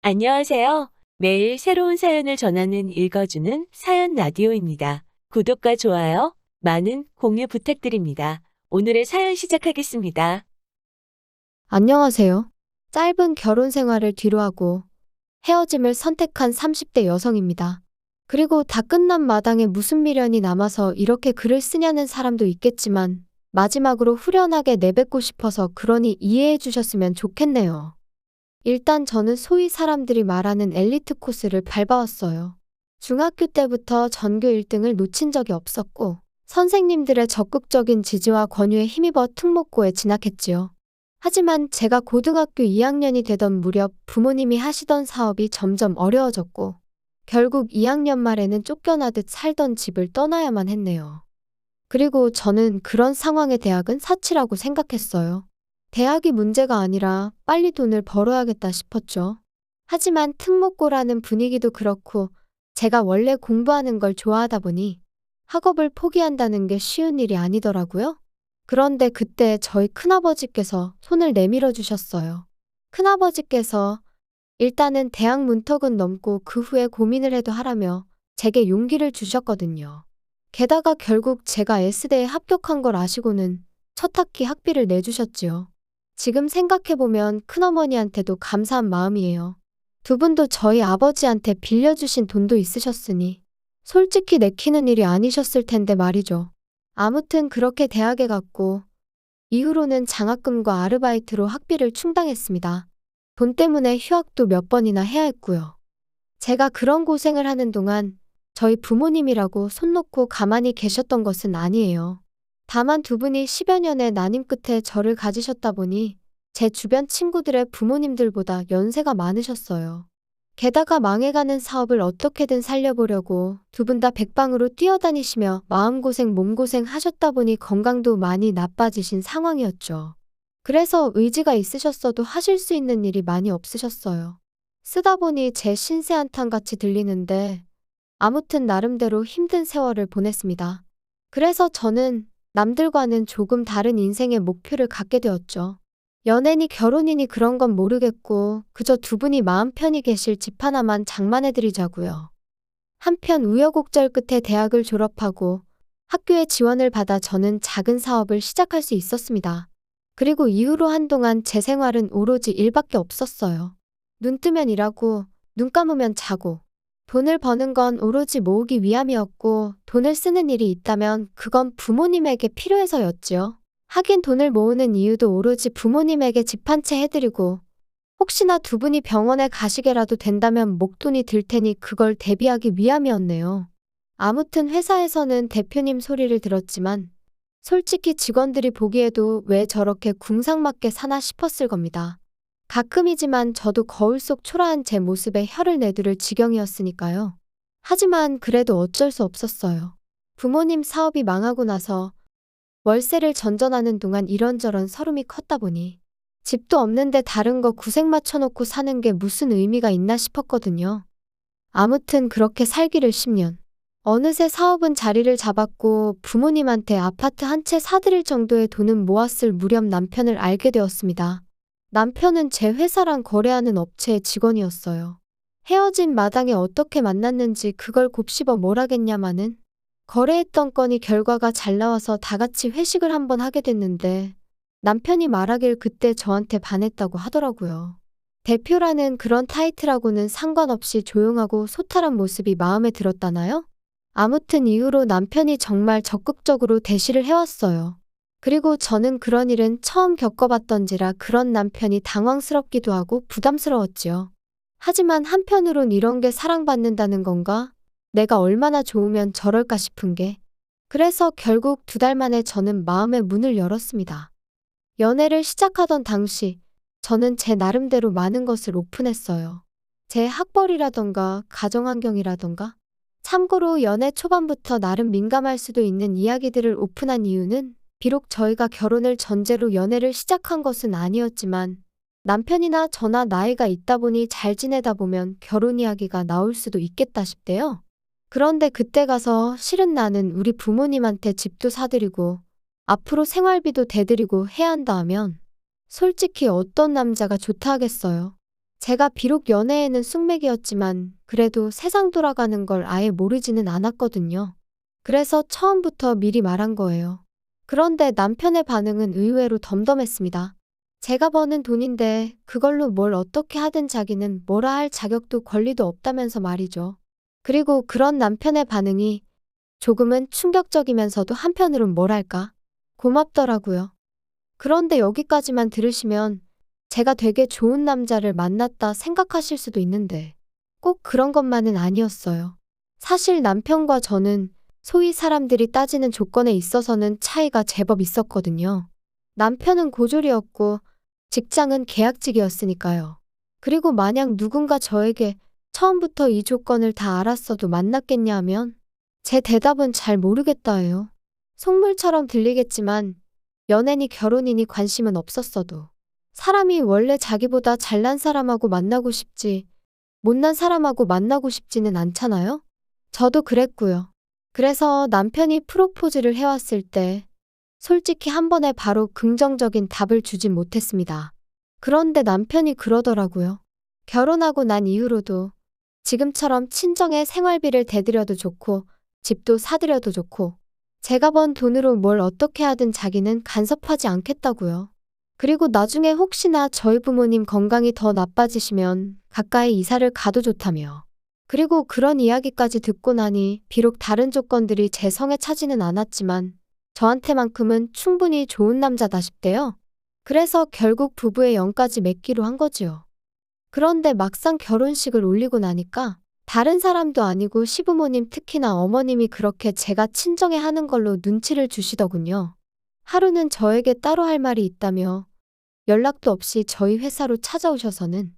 안녕하세요. 매일 새로운 사연을 전하는 읽어주는 사연 라디오입니다. 구독과 좋아요, 많은 공유 부탁드립니다. 오늘의 사연 시작하겠습니다. 안녕하세요. 짧은 결혼 생활을 뒤로하고 헤어짐을 선택한 30대 여성입니다. 그리고 다 끝난 마당에 무슨 미련이 남아서 이렇게 글을 쓰냐는 사람도 있겠지만 마지막으로 후련하게 내뱉고 싶어서 그러니 이해해 주셨으면 좋겠네요. 일단 저는 소위 사람들이 말하는 엘리트 코스를 밟아왔어요. 중학교 때부터 전교 1등을 놓친 적이 없었고 선생님들의 적극적인 지지와 권유에 힘입어 특목고에 진학했지요. 하지만 제가 고등학교 2학년이 되던 무렵 부모님이 하시던 사업이 점점 어려워졌고 결국 2학년 말에는 쫓겨나듯 살던 집을 떠나야만 했네요. 그리고 저는 그런 상황의 대학은 사치라고 생각했어요. 대학이 문제가 아니라 빨리 돈을 벌어야겠다 싶었죠. 하지만 특목고라는 분위기도 그렇고 제가 원래 공부하는 걸 좋아하다 보니 학업을 포기한다는 게 쉬운 일이 아니더라고요. 그런데 그때 저희 큰아버지께서 손을 내밀어 주셨어요. 큰아버지께서 일단은 대학 문턱은 넘고 그 후에 고민을 해도 하라며 제게 용기를 주셨거든요. 게다가 결국 제가 S대에 합격한 걸 아시고는 첫 학기 학비를 내주셨지요. 지금 생각해보면 큰어머니한테도 감사한 마음이에요. 두 분도 저희 아버지한테 빌려주신 돈도 있으셨으니 솔직히 내키는 일이 아니셨을 텐데 말이죠. 아무튼 그렇게 대학에 갔고 이후로는 장학금과 아르바이트로 학비를 충당했습니다. 돈 때문에 휴학도 몇 번이나 해야 했고요. 제가 그런 고생을 하는 동안 저희 부모님이라고 손 놓고 가만히 계셨던 것은 아니에요. 다만 두 분이 10여 년의 난임 끝에 저를 가지셨다 보니 제 주변 친구들의 부모님들보다 연세가 많으셨어요. 게다가 망해가는 사업을 어떻게든 살려보려고 두 분 다 백방으로 뛰어다니시며 마음고생 몸고생 하셨다 보니 건강도 많이 나빠지신 상황이었죠. 그래서 의지가 있으셨어도 하실 수 있는 일이 많이 없으셨어요. 쓰다 보니 제 신세 한탄같이 들리는데 아무튼 나름대로 힘든 세월을 보냈습니다. 그래서 저는 남들과는 조금 다른 인생의 목표를 갖게 되었죠. 연애니 결혼이니 그런 건 모르겠고 그저 두 분이 마음 편히 계실 집 하나만 장만해드리자고요. 한편 우여곡절 끝에 대학을 졸업하고 학교에 지원을 받아 저는 작은 사업을 시작할 수 있었습니다. 그리고 이후로 한동안 제 생활은 오로지 일밖에 없었어요. 눈 뜨면 일하고 눈 감으면 자고 돈을 버는 건 오로지 모으기 위함이었고 돈을 쓰는 일이 있다면 그건 부모님에게 필요해서였지요. 하긴 돈을 모으는 이유도 오로지 부모님에게 집 한 채 해드리고 혹시나 두 분이 병원에 가시게라도 된다면 목돈이 들 테니 그걸 대비하기 위함이었네요. 아무튼 회사에서는 대표님 소리를 들었지만 솔직히 직원들이 보기에도 왜 저렇게 궁상맞게 사나 싶었을 겁니다. 가끔이지만 저도 거울 속 초라한 제 모습에 혀를 내두를 지경이었으니까요. 하지만 그래도 어쩔 수 없었어요. 부모님 사업이 망하고 나서 월세를 전전하는 동안 이런저런 서름이 컸다 보니 집도 없는데 다른 거 구색 맞춰놓고 사는 게 무슨 의미가 있나 싶었거든요. 아무튼 그렇게 살기를 10년. 어느새 사업은 자리를 잡았고 부모님한테 아파트 한 채 사드릴 정도의 돈은 모았을 무렵 남편을 알게 되었습니다. 남편은 제 회사랑 거래하는 업체의 직원이었어요. 헤어진 마당에 어떻게 만났는지 그걸 곱씹어 뭘 하겠냐마는 거래했던 건이 결과가 잘 나와서 다 같이 회식을 한번 하게 됐는데 남편이 말하길 그때 저한테 반했다고 하더라고요. 대표라는 그런 타이틀하고는 상관없이 조용하고 소탈한 모습이 마음에 들었다나요? 아무튼 이후로 남편이 정말 적극적으로 대시를 해왔어요. 그리고 저는 그런 일은 처음 겪어봤던지라 그런 남편이 당황스럽기도 하고 부담스러웠지요. 하지만 한편으론 이런 게 사랑받는다는 건가? 내가 얼마나 좋으면 저럴까 싶은 게. 그래서 결국 2달 만에 저는 마음의 문을 열었습니다. 연애를 시작하던 당시 저는 제 나름대로 많은 것을 오픈했어요. 제 학벌이라던가 가정환경이라던가. 참고로 연애 초반부터 나름 민감할 수도 있는 이야기들을 오픈한 이유는 비록 저희가 결혼을 전제로 연애를 시작한 것은 아니었지만 남편이나 저나 나이가 있다 보니 잘 지내다 보면 결혼 이야기가 나올 수도 있겠다 싶대요. 그런데 그때 가서 실은 나는 우리 부모님한테 집도 사드리고 앞으로 생활비도 대드리고 해야 한다 하면 솔직히 어떤 남자가 좋다 하겠어요. 제가 비록 연애에는 숙맥이었지만 그래도 세상 돌아가는 걸 아예 모르지는 않았거든요. 그래서 처음부터 미리 말한 거예요. 그런데 남편의 반응은 의외로 덤덤했습니다. 제가 버는 돈인데 그걸로 뭘 어떻게 하든 자기는 뭐라 할 자격도 권리도 없다면서 말이죠. 그리고 그런 남편의 반응이 조금은 충격적이면서도 한편으론 뭐랄까 고맙더라고요. 그런데 여기까지만 들으시면 제가 되게 좋은 남자를 만났다 생각하실 수도 있는데 꼭 그런 것만은 아니었어요. 사실 남편과 저는 소위 사람들이 따지는 조건에 있어서는 차이가 제법 있었거든요. 남편은 고졸이었고 직장은 계약직이었으니까요. 그리고 만약 누군가 저에게 처음부터 이 조건을 다 알았어도 만났겠냐 하면 제 대답은 잘 모르겠다예요. 속물처럼 들리겠지만 연애니 결혼이니 관심은 없었어도 사람이 원래 자기보다 잘난 사람하고 만나고 싶지 못난 사람하고 만나고 싶지는 않잖아요? 저도 그랬고요. 그래서 남편이 프로포즈를 해왔을 때 솔직히 한 번에 바로 긍정적인 답을 주진 못했습니다. 그런데 남편이 그러더라고요. 결혼하고 난 이후로도 지금처럼 친정에 생활비를 대드려도 좋고 집도 사드려도 좋고 제가 번 돈으로 뭘 어떻게 하든 자기는 간섭하지 않겠다고요. 그리고 나중에 혹시나 저희 부모님 건강이 더 나빠지시면 가까이 이사를 가도 좋다며. 그리고 그런 이야기까지 듣고 나니 비록 다른 조건들이 제 성에 차지는 않았지만 저한테만큼은 충분히 좋은 남자다 싶대요. 그래서 결국 부부의 영까지 맺기로 한 거지요. 그런데 막상 결혼식을 올리고 나니까 다른 사람도 아니고 시부모님 특히나 어머님이 그렇게 제가 친정에 하는 걸로 눈치를 주시더군요. 하루는 저에게 따로 할 말이 있다며 연락도 없이 저희 회사로 찾아오셔서는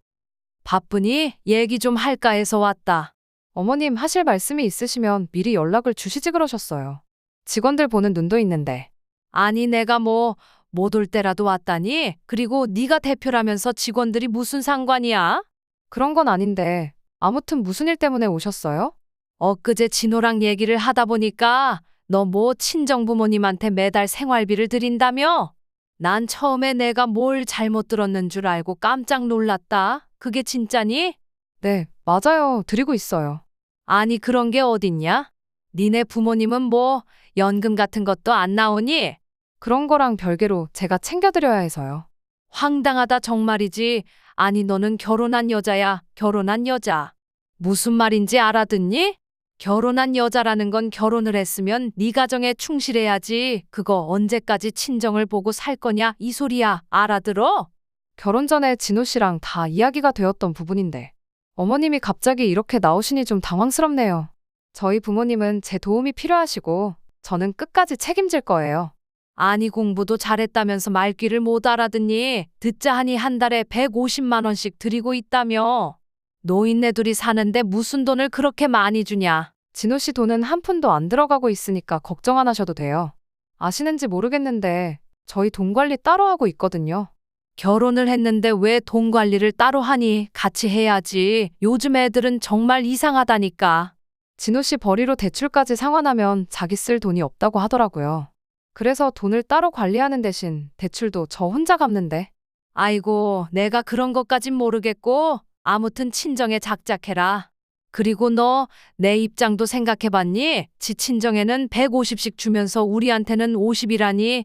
바쁘니? 얘기 좀 할까 해서 왔다. 어머님 하실 말씀이 있으시면 미리 연락을 주시지 그러셨어요. 직원들 보는 눈도 있는데. 아니 내가 뭐 못 올 때라도 왔다니? 그리고 네가 대표라면서 직원들이 무슨 상관이야? 그런 건 아닌데 아무튼 무슨 일 때문에 오셨어요? 엊그제 진호랑 얘기를 하다 보니까 너 뭐 친정부모님한테 매달 생활비를 드린다며? 난 처음에 내가 뭘 잘못 들었는 줄 알고 깜짝 놀랐다. 그게 진짜니? 네, 맞아요. 드리고 있어요. 아니 그런 게 어딨냐? 니네 부모님은 뭐 연금 같은 것도 안 나오니? 그런 거랑 별개로 제가 챙겨드려야 해서요. 황당하다 정말이지. 아니 너는 결혼한 여자야. 결혼한 여자. 무슨 말인지 알아듣니? 결혼한 여자라는 건 결혼을 했으면 네 가정에 충실해야지. 그거 언제까지 친정을 보고 살 거냐 이 소리야. 알아들어? 결혼 전에 진호 씨랑 다 이야기가 되었던 부분인데 어머님이 갑자기 이렇게 나오시니 좀 당황스럽네요. 저희 부모님은 제 도움이 필요하시고 저는 끝까지 책임질 거예요. 아니 공부도 잘했다면서 말귀를 못 알아듣니? 듣자 하니 한 달에 150만 원씩 드리고 있다며. 노인네 둘이 사는데 무슨 돈을 그렇게 많이 주냐? 진호 씨 돈은 한 푼도 안 들어가고 있으니까 걱정 안 하셔도 돼요. 아시는지 모르겠는데 저희 돈 관리 따로 하고 있거든요. 결혼을 했는데 왜 돈 관리를 따로 하니? 같이 해야지. 요즘 애들은 정말 이상하다니까. 진호 씨 벌이로 대출까지 상환하면 자기 쓸 돈이 없다고 하더라고요. 그래서 돈을 따로 관리하는 대신 대출도 저 혼자 갚는데. 아이고, 내가 그런 것까진 모르겠고 아무튼 친정에 작작해라. 그리고 너 내 입장도 생각해봤니? 지 친정에는 150씩 주면서 우리한테는 50이라니.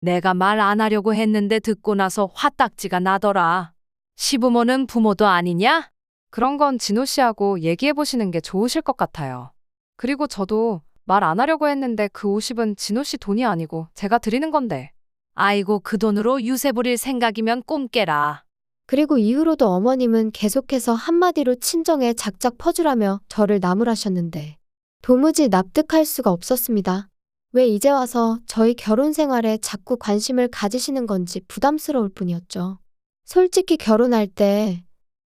내가 말 안 하려고 했는데 듣고 나서 화딱지가 나더라. 시부모는 부모도 아니냐? 그런 건 진호 씨하고 얘기해보시는 게 좋으실 것 같아요. 그리고 저도 말 안 하려고 했는데 그 50은 진호 씨 돈이 아니고 제가 드리는 건데. 아이고 그 돈으로 유세 부릴 생각이면 꿈 깨라. 그리고 이후로도 어머님은 계속해서 한마디로 친정에 작작 퍼주라며 저를 나무라셨는데 도무지 납득할 수가 없었습니다. 왜 이제 와서 저희 결혼 생활에 자꾸 관심을 가지시는 건지 부담스러울 뿐이었죠. 솔직히 결혼할 때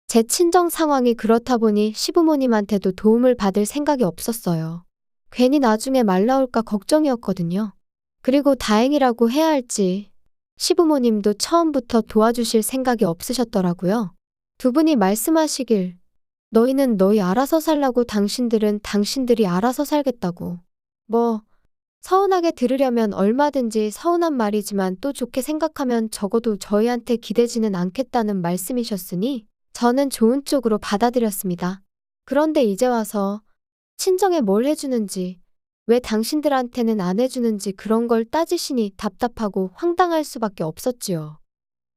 제 친정 상황이 그렇다 보니 시부모님한테도 도움을 받을 생각이 없었어요. 괜히 나중에 말 나올까 걱정이었거든요. 그리고 다행이라고 해야 할지 시부모님도 처음부터 도와주실 생각이 없으셨더라고요. 두 분이 말씀하시길 너희는 너희 알아서 살라고 당신들은 당신들이 알아서 살겠다고. 뭐 서운하게 들으려면 얼마든지 서운한 말이지만 또 좋게 생각하면 적어도 저희한테 기대지는 않겠다는 말씀이셨으니 저는 좋은 쪽으로 받아들였습니다. 그런데 이제 와서 친정에 뭘 해주는지, 왜 당신들한테는 안 해주는지 그런 걸 따지시니 답답하고 황당할 수밖에 없었지요.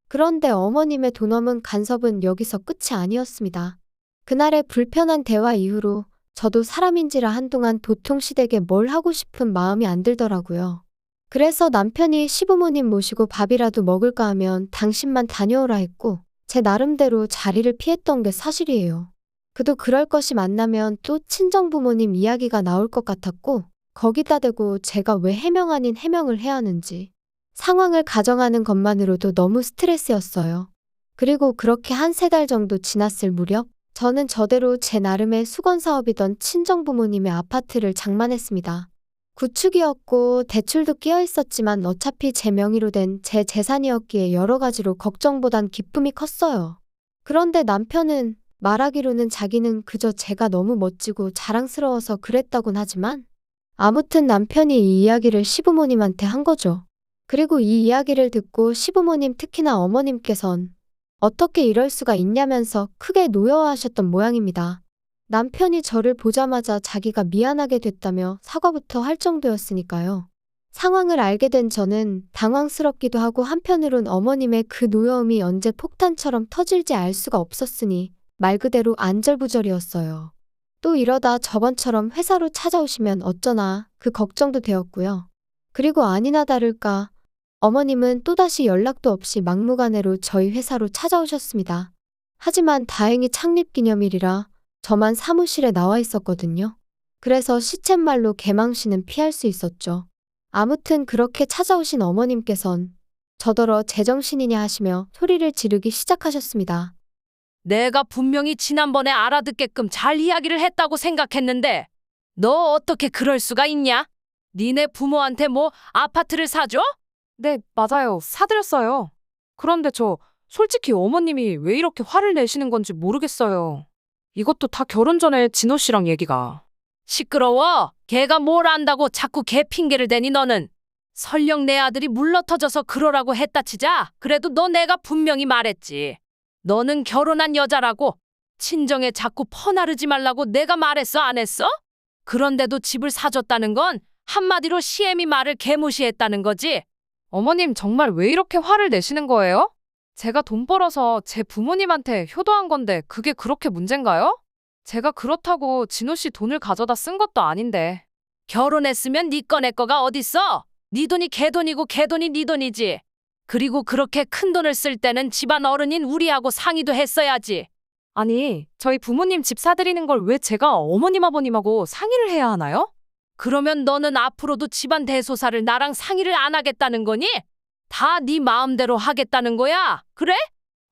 그런데 어머님의 돈없는 간섭은 여기서 끝이 아니었습니다. 그날의 불편한 대화 이후로 저도 사람인지라 한동안 도통시댁에 뭘 하고 싶은 마음이 안 들더라고요. 그래서 남편이 시부모님 모시고 밥이라도 먹을까 하면 당신만 다녀오라 했고 제 나름대로 자리를 피했던 게 사실이에요. 그도 그럴 것이 만나면 또 친정부모님 이야기가 나올 것 같았고 거기다 대고 제가 왜 해명 아닌 해명을 해야 하는지 상황을 가정하는 것만으로도 너무 스트레스였어요. 그리고 그렇게 한 세 달 정도 지났을 무렵 저는 저대로 제 나름의 수건 사업이던 친정부모님의 아파트를 장만했습니다. 구축이었고 대출도 끼어 있었지만 어차피 제 명의로 된 제 재산이었기에 여러 가지로 걱정보단 기쁨이 컸어요. 그런데 남편은 말하기로는 자기는 그저 제가 너무 멋지고 자랑스러워서 그랬다곤 하지만 아무튼 남편이 이 이야기를 시부모님한테 한 거죠. 그리고 이 이야기를 듣고 시부모님 특히나 어머님께선 어떻게 이럴 수가 있냐면서 크게 노여워하셨던 모양입니다. 남편이 저를 보자마자 자기가 미안하게 됐다며 사과부터 할 정도였으니까요. 상황을 알게 된 저는 당황스럽기도 하고 한편으론 어머님의 그 노여움이 언제 폭탄처럼 터질지 알 수가 없었으니 말 그대로 안절부절이었어요. 또 이러다 저번처럼 회사로 찾아오시면 어쩌나 그 걱정도 되었고요. 그리고 아니나 다를까 어머님은 또다시 연락도 없이 막무가내로 저희 회사로 찾아오셨습니다. 하지만 다행히 창립기념일이라 저만 사무실에 나와 있었거든요. 그래서 시쳇말로 개망신은 피할 수 있었죠. 아무튼 그렇게 찾아오신 어머님께선 저더러 제정신이냐 하시며 소리를 지르기 시작하셨습니다. 내가 분명히 지난번에 알아듣게끔 잘 이야기를 했다고 생각했는데 너 어떻게 그럴 수가 있냐? 니네 부모한테 뭐 아파트를 사줘? 네, 맞아요. 사드렸어요. 그런데 저 솔직히 어머님이 왜 이렇게 화를 내시는 건지 모르겠어요. 이것도 다 결혼 전에 진호 씨랑 얘기가. 시끄러워. 걔가 뭘 안다고 자꾸 걔 핑계를 대니 너는. 설령 내 아들이 물러터져서 그러라고 했다 치자. 그래도 너 내가 분명히 말했지. 너는 결혼한 여자라고 친정에 자꾸 퍼나르지 말라고 내가 말했어 안 했어? 그런데도 집을 사줬다는 건 한마디로 시애미 말을 개무시했다는 거지. 어머님 정말 왜 이렇게 화를 내시는 거예요? 제가 돈 벌어서 제 부모님한테 효도한 건데 그게 그렇게 문제인가요? 제가 그렇다고 진호 씨 돈을 가져다 쓴 것도 아닌데. 결혼했으면 네 거 내 거가 어딨어? 네 돈이 걔 돈이고 걔 돈이 네 돈이지. 그리고 그렇게 큰 돈을 쓸 때는 집안 어른인 우리하고 상의도 했어야지. 아니, 저희 부모님 집 사드리는 걸 왜 제가 어머님 아버님하고 상의를 해야 하나요? 그러면 너는 앞으로도 집안 대소사를 나랑 상의를 안 하겠다는 거니? 다 네 마음대로 하겠다는 거야? 그래?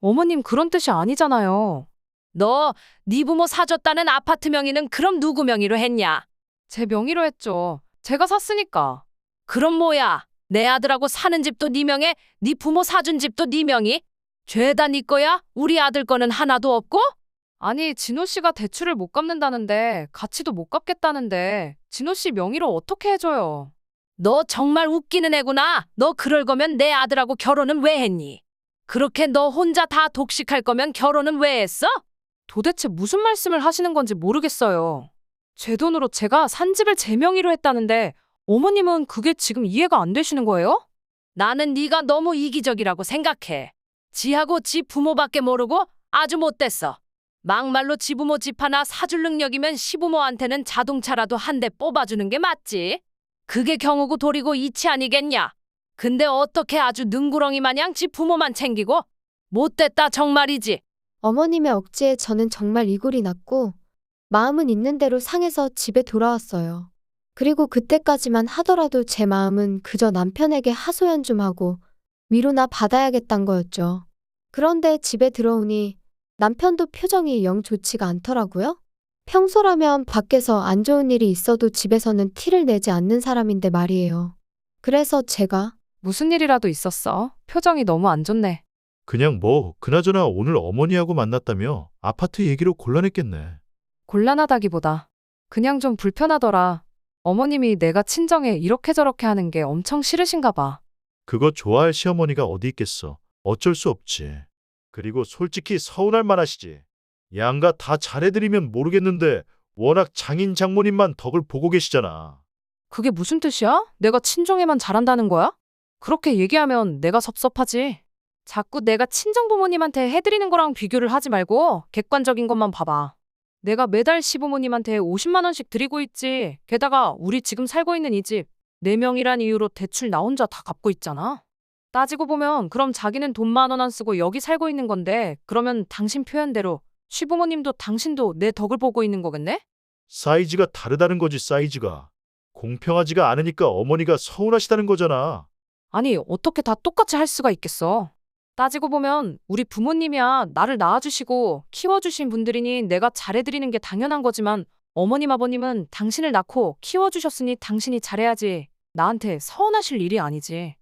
어머님 그런 뜻이 아니잖아요. 너 네 부모 사줬다는 아파트 명의는 그럼 누구 명의로 했냐? 제 명의로 했죠. 제가 샀으니까. 그럼 뭐야? 내 아들하고 사는 집도 네 명에, 네 부모 사준 집도 네 명의? 죄다 네 거야? 우리 아들 거는 하나도 없고? 아니, 진호 씨가 대출을 못 갚는다는데 같이도 못 갚겠다는데 진호 씨 명의로 어떻게 해줘요? 너 정말 웃기는 애구나. 너 그럴 거면 내 아들하고 결혼은 왜 했니? 그렇게 너 혼자 다 독식할 거면 결혼은 왜 했어? 도대체 무슨 말씀을 하시는 건지 모르겠어요. 제 돈으로 제가 산 집을 제 명의로 했다는데 어머님은 그게 지금 이해가 안 되시는 거예요? 나는 네가 너무 이기적이라고 생각해. 지하고 지 부모밖에 모르고 아주 못됐어. 막말로 지 부모 집 하나 사줄 능력이면 시부모한테는 자동차라도 한 대 뽑아주는 게 맞지. 그게 경우고 도리고 이치 아니겠냐. 근데 어떻게 아주 능구렁이 마냥 지 부모만 챙기고. 못됐다 정말이지. 어머님의 억지에 저는 정말 이골이 났고 마음은 있는 대로 상해서 집에 돌아왔어요. 그리고 그때까지만 하더라도 제 마음은 그저 남편에게 하소연 좀 하고 위로나 받아야겠단 거였죠. 그런데 집에 들어오니 남편도 표정이 영 좋지가 않더라고요. 평소라면 밖에서 안 좋은 일이 있어도 집에서는 티를 내지 않는 사람인데 말이에요. 그래서 제가 무슨 일이라도 있었어? 표정이 너무 안 좋네. 그냥 뭐 그나저나 오늘 어머니하고 만났다며 아파트 얘기로 곤란했겠네. 곤란하다기보다 그냥 좀 불편하더라. 어머님이 내가 친정에 이렇게 저렇게 하는 게 엄청 싫으신가 봐. 그거 좋아할 시어머니가 어디 있겠어. 어쩔 수 없지. 그리고 솔직히 서운할 만하시지. 양가 다 잘해드리면 모르겠는데 워낙 장인 장모님만 덕을 보고 계시잖아. 그게 무슨 뜻이야? 내가 친정에만 잘한다는 거야? 그렇게 얘기하면 내가 섭섭하지. 자꾸 내가 친정부모님한테 해드리는 거랑 비교를 하지 말고 객관적인 것만 봐봐. 내가 매달 시부모님한테 50만 원씩 드리고 있지. 게다가 우리 지금 살고 있는 이 집 4명이란 이유로 대출 나 혼자 다 갚고 있잖아. 따지고 보면 그럼 자기는 돈 10,000원 안 쓰고 여기 살고 있는 건데 그러면 당신 표현대로 시부모님도 당신도 내 덕을 보고 있는 거겠네? 사이즈가 다르다는 거지, 사이즈가. 공평하지가 않으니까 어머니가 서운하시다는 거잖아. 아니, 어떻게 다 똑같이 할 수가 있겠어. 따지고 보면 우리 부모님이야 나를 낳아주시고 키워주신 분들이니 내가 잘해드리는 게 당연한 거지만 어머님 아버님은 당신을 낳고 키워주셨으니 당신이 잘해야지. 나한테 서운하실 일이 아니지.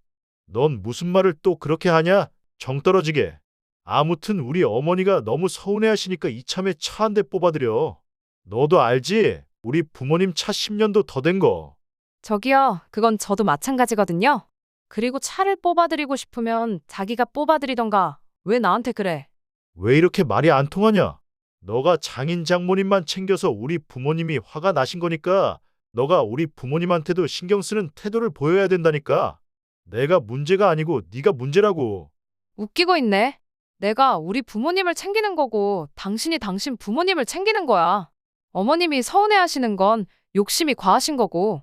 넌 무슨 말을 또 그렇게 하냐? 정 떨어지게. 아무튼 우리 어머니가 너무 서운해하시니까 이참에 차 한 대 뽑아드려. 너도 알지? 우리 부모님 차 10년도 더 된 거. 저기요, 그건 저도 마찬가지거든요. 그리고 차를 뽑아드리고 싶으면 자기가 뽑아드리던가. 왜 나한테 그래? 왜 이렇게 말이 안 통하냐? 너가 장인 장모님만 챙겨서 우리 부모님이 화가 나신 거니까 너가 우리 부모님한테도 신경 쓰는 태도를 보여야 된다니까. 내가 문제가 아니고 네가 문제라고. 웃기고 있네. 내가 우리 부모님을 챙기는 거고 당신이 당신 부모님을 챙기는 거야. 어머님이 서운해하시는 건 욕심이 과하신 거고.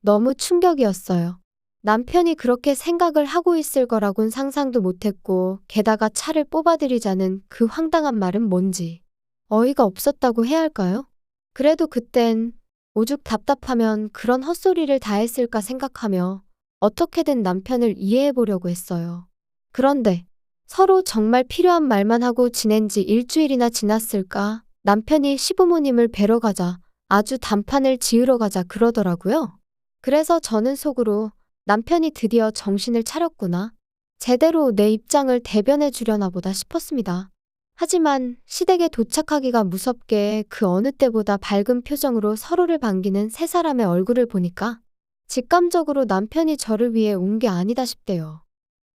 너무 충격이었어요. 남편이 그렇게 생각을 하고 있을 거라곤 상상도 못했고, 게다가 차를 뽑아드리자는 그 황당한 말은 뭔지 어이가 없었다고 해야 할까요? 그래도 그땐 오죽 답답하면 그런 헛소리를 다 했을까 생각하며 어떻게든 남편을 이해해 보려고 했어요. 그런데 서로 정말 필요한 말만 하고 지낸 지 일주일이나 지났을까 남편이 시부모님을 뵈러 가자, 아주 단판을 지으러 가자 그러더라고요. 그래서 저는 속으로 남편이 드디어 정신을 차렸구나. 제대로 내 입장을 대변해 주려나 보다 싶었습니다. 하지만 시댁에 도착하기가 무섭게 그 어느 때보다 밝은 표정으로 서로를 반기는 세 사람의 얼굴을 보니까 직감적으로 남편이 저를 위해 온 게 아니다 싶대요.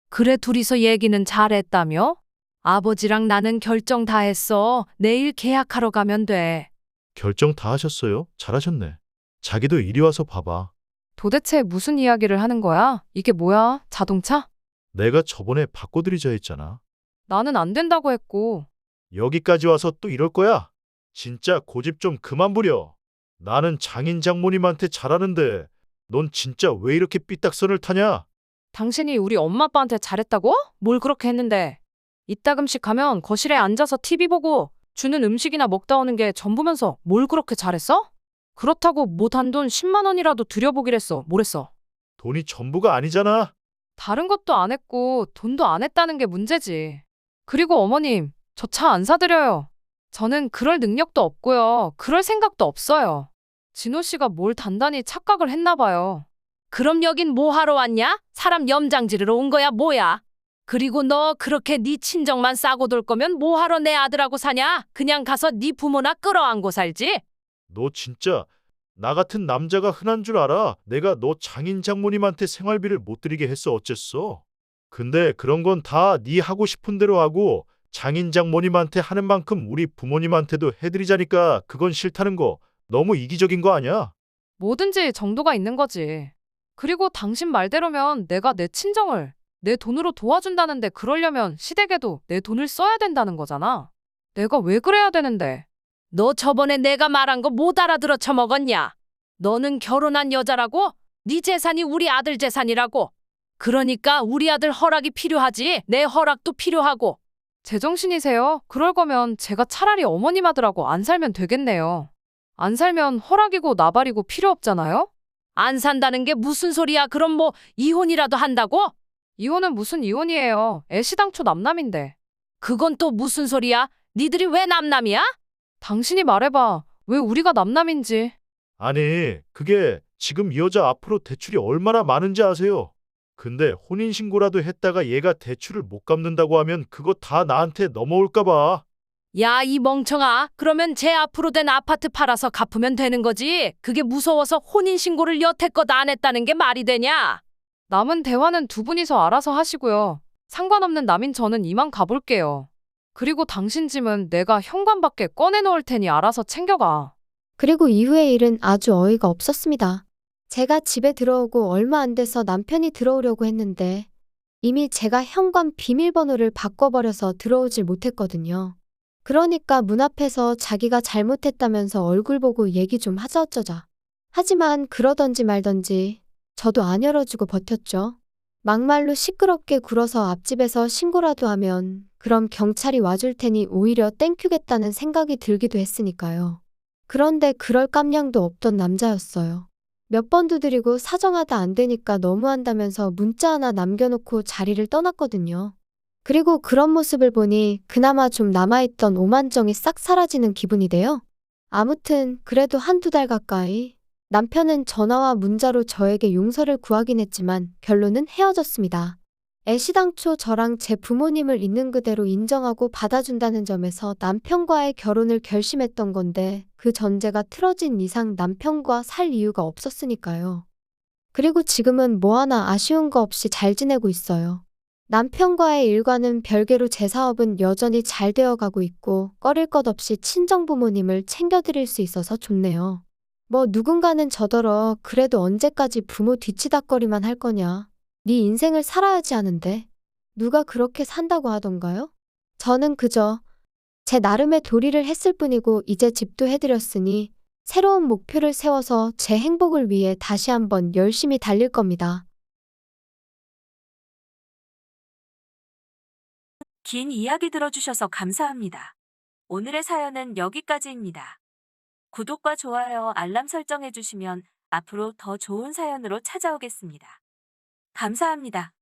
그래, 둘이서 얘기는 잘했다며? 아버지랑 나는 결정 다 했어. 내일 계약하러 가면 돼. 결정 다 하셨어요? 잘하셨네. 자기도 이리 와서 봐봐. 도대체 무슨 이야기를 하는 거야? 이게 뭐야? 자동차? 내가 저번에 바꿔드리자 했잖아. 나는 안 된다고 했고. 여기까지 와서 또 이럴 거야? 진짜 고집 좀 그만 부려. 나는 장인 장모님한테 잘하는데 넌 진짜 왜 이렇게 삐딱선을 타냐? 당신이 우리 엄마 아빠한테 잘했다고? 뭘 그렇게 했는데? 이따금씩 가면 거실에 앉아서 TV 보고 주는 음식이나 먹다 오는 게 전부면서 뭘 그렇게 잘했어? 그렇다고 못 한 돈 10만 원이라도 들여보기랬어. 뭐랬어? 돈이 전부가 아니잖아. 다른 것도 안 했고 돈도 안 했다는 게 문제지. 그리고 어머님, 저 차 안 사드려요. 저는 그럴 능력도 없고요. 그럴 생각도 없어요. 진호 씨가 뭘 단단히 착각을 했나 봐요. 그럼 여긴 뭐 하러 왔냐? 사람 염장 지르러 온 거야, 뭐야? 그리고 너 그렇게 네 친정만 싸고 돌 거면 뭐 하러 내 아들하고 사냐? 그냥 가서 네 부모나 끌어안고 살지? 너 진짜 나 같은 남자가 흔한 줄 알아? 내가 너 장인 장모님한테 생활비를 못 드리게 했어 어쨌어? 근데 그런 건 다 네 하고 싶은 대로 하고 장인 장모님한테 하는 만큼 우리 부모님한테도 해드리자니까 그건 싫다는 거 너무 이기적인 거 아니야? 뭐든지 정도가 있는 거지. 그리고 당신 말대로면 내가 내 친정을 내 돈으로 도와준다는데 그러려면 시댁에도 내 돈을 써야 된다는 거잖아. 내가 왜 그래야 되는데? 너 저번에 내가 말한 거 못 알아들어 처먹었냐? 너는 결혼한 여자라고? 네 재산이 우리 아들 재산이라고. 그러니까 우리 아들 허락이 필요하지. 내 허락도 필요하고. 제정신이세요? 그럴 거면 제가 차라리 어머님 아들하고 안 살면 되겠네요. 안 살면 허락이고 나발이고 필요 없잖아요? 안 산다는 게 무슨 소리야? 그럼 뭐 이혼이라도 한다고? 이혼은 무슨 이혼이에요. 애시당초 남남인데. 그건 또 무슨 소리야? 니들이 왜 남남이야? 당신이 말해봐. 왜 우리가 남남인지. 아니, 그게 지금 이 여자 앞으로 대출이 얼마나 많은지 아세요? 근데 혼인신고라도 했다가 얘가 대출을 못 갚는다고 하면 그거 다 나한테 넘어올까 봐. 야, 이 멍청아. 그러면 제 앞으로 된 아파트 팔아서 갚으면 되는 거지. 그게 무서워서 혼인신고를 여태껏 안 했다는 게 말이 되냐? 남은 대화는 두 분이서 알아서 하시고요. 상관없는 남인 저는 이만 가볼게요. 그리고 당신 짐은 내가 현관밖에 꺼내놓을 테니 알아서 챙겨가. 그리고 이후의 일은 아주 어이가 없었습니다. 제가 집에 들어오고 얼마 안 돼서 남편이 들어오려고 했는데 이미 제가 현관 비밀번호를 바꿔버려서 들어오질 못했거든요. 그러니까 문 앞에서 자기가 잘못했다면서 얼굴 보고 얘기 좀 하자 어쩌자. 하지만 그러던지 말던지 저도 안 열어주고 버텼죠. 막말로 시끄럽게 굴어서 앞집에서 신고라도 하면 그럼 경찰이 와줄 테니 오히려 땡큐겠다는 생각이 들기도 했으니까요. 그런데 그럴 깜냥도 없던 남자였어요. 몇 번 두드리고 사정하다 안 되니까 너무한다면서 문자 하나 남겨놓고 자리를 떠났거든요. 그리고 그런 모습을 보니 그나마 좀 남아있던 오만정이 싹 사라지는 기분이 돼요. 아무튼 그래도 한두 달 가까이 남편은 전화와 문자로 저에게 용서를 구하긴 했지만 결론은 헤어졌습니다. 애시당초 저랑 제 부모님을 있는 그대로 인정하고 받아준다는 점에서 남편과의 결혼을 결심했던 건데 그 전제가 틀어진 이상 남편과 살 이유가 없었으니까요. 그리고 지금은 뭐 하나 아쉬운 거 없이 잘 지내고 있어요. 남편과의 일과는 별개로 제 사업은 여전히 잘 되어가고 있고 꺼릴 것 없이 친정부모님을 챙겨드릴 수 있어서 좋네요. 뭐 누군가는 저더러 그래도 언제까지 부모 뒤치다꺼리만 할 거냐. 네 인생을 살아야지 하는데 누가 그렇게 산다고 하던가요? 저는 그저 제 나름의 도리를 했을 뿐이고 이제 집도 해드렸으니 새로운 목표를 세워서 제 행복을 위해 다시 한번 열심히 달릴 겁니다. 긴 이야기 들어주셔서 감사합니다. 오늘의 사연은 여기까지입니다. 구독과 좋아요, 알람 설정해주시면 앞으로 더 좋은 사연으로 찾아오겠습니다. 감사합니다.